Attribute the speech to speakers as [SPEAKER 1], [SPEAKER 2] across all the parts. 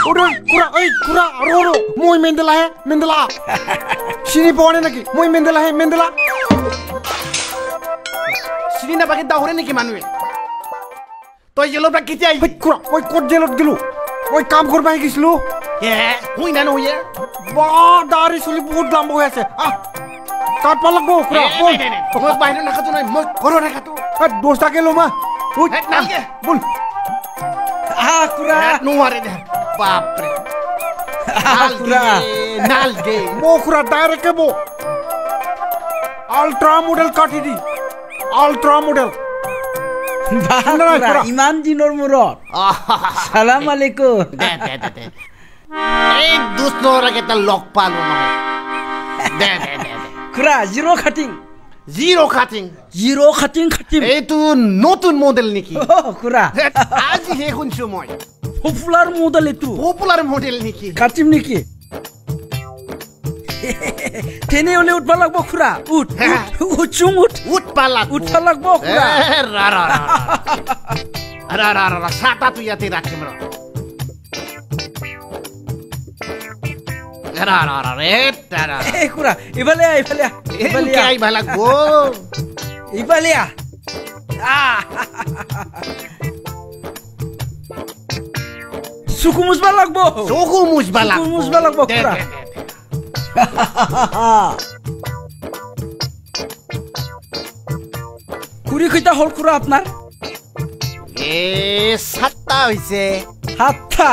[SPEAKER 1] Udah, kura, aro. Moi Mendela. Sini pohonnya lagi. Moi Mendela.
[SPEAKER 2] Sini na pakai tahu ni gimana? Toh jelo berapa kita?
[SPEAKER 1] Hei, kura, oi kot jelot gelu. Oi काम कर पाएगी slow
[SPEAKER 2] Ya, hui na no ya.
[SPEAKER 1] वाह दारी सुली बहुत लंबा है से काट पलक बो kura बोल
[SPEAKER 2] Mau bahaya nak tu na, mau corona katu.
[SPEAKER 1] दोस्ता के लो मा oi
[SPEAKER 2] nalge.
[SPEAKER 1] बोल
[SPEAKER 3] kura
[SPEAKER 2] Nuare dah. Bapre. Nalge.
[SPEAKER 1] वो kura डायरेक्ट के बो अल्ट्रा मॉडल काटी दी ultra model
[SPEAKER 3] kura iman dinor murot salam alaikum
[SPEAKER 2] De. Eh, dus nora kita lock palu no. De.
[SPEAKER 3] kura zero cutting
[SPEAKER 2] Zero cutting. Itu notun model niki.
[SPEAKER 3] kura
[SPEAKER 2] Aji he hun sumoy.
[SPEAKER 3] popular model itu
[SPEAKER 2] Popular model niki.
[SPEAKER 3] katim niki tene ole ut balak bo kura ut
[SPEAKER 2] Ut palak.
[SPEAKER 3] bo kura
[SPEAKER 2] Rara. Sata tu ya tidak cemro. Rara.
[SPEAKER 3] kura ibalia
[SPEAKER 2] Kai balak bo.
[SPEAKER 3] ibalia sukumus balak bo
[SPEAKER 2] Sukumus balak
[SPEAKER 3] bo kura কুড়ি কইটা হল কুরা আপনার
[SPEAKER 2] সাতটা হইছে
[SPEAKER 3] হাতটা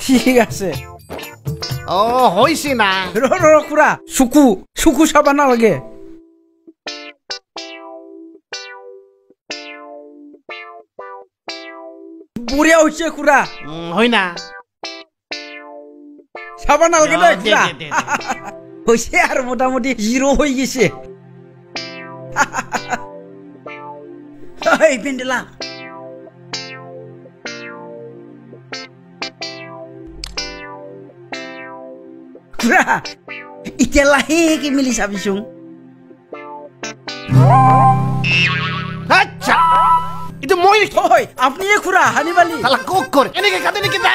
[SPEAKER 3] ঠিক আছে
[SPEAKER 2] ও হইছে না
[SPEAKER 3] র কুরা সুকু সাবান না লাগে বুড়িয়া হইছে কুরা
[SPEAKER 2] হই না
[SPEAKER 3] সাবান না লাগে না কুরা
[SPEAKER 2] দে।
[SPEAKER 3] হইছে আর মোটামুটি জিরো হই গেছে এই পেন্ডেলা কুরা এতিয়া লাহেকে মিলি চাবিচোন
[SPEAKER 2] আচ্ছা itu moi
[SPEAKER 3] ওই আপনি খুরা হানিবালি
[SPEAKER 2] salah kokor ini kata ini kita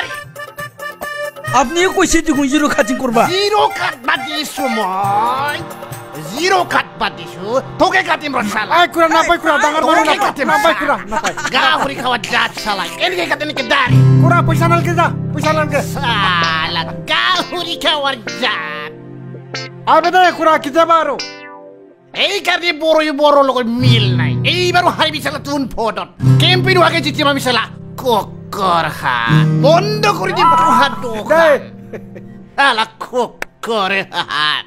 [SPEAKER 3] আপনি কইছে দেখুন জিরো খাতিং করবা
[SPEAKER 2] zero cut badi sumoy zero cut badi su toke katim salah
[SPEAKER 1] ay kura na kura dangar baru na kura na
[SPEAKER 2] gahuri kawat jat salah ini kata ini kita
[SPEAKER 1] kura पैसा नल के
[SPEAKER 2] salah gahuri kawat jat
[SPEAKER 1] abe deh kura kita baru
[SPEAKER 2] এই কারণে বড় লোক মিল নাই এইবারও হাই বিশালা তুন ফটত camping আগে জিতি মা বিশালা কোকর হাত বন্ধ করে দিন হাত দোকান আলা কোকর হাত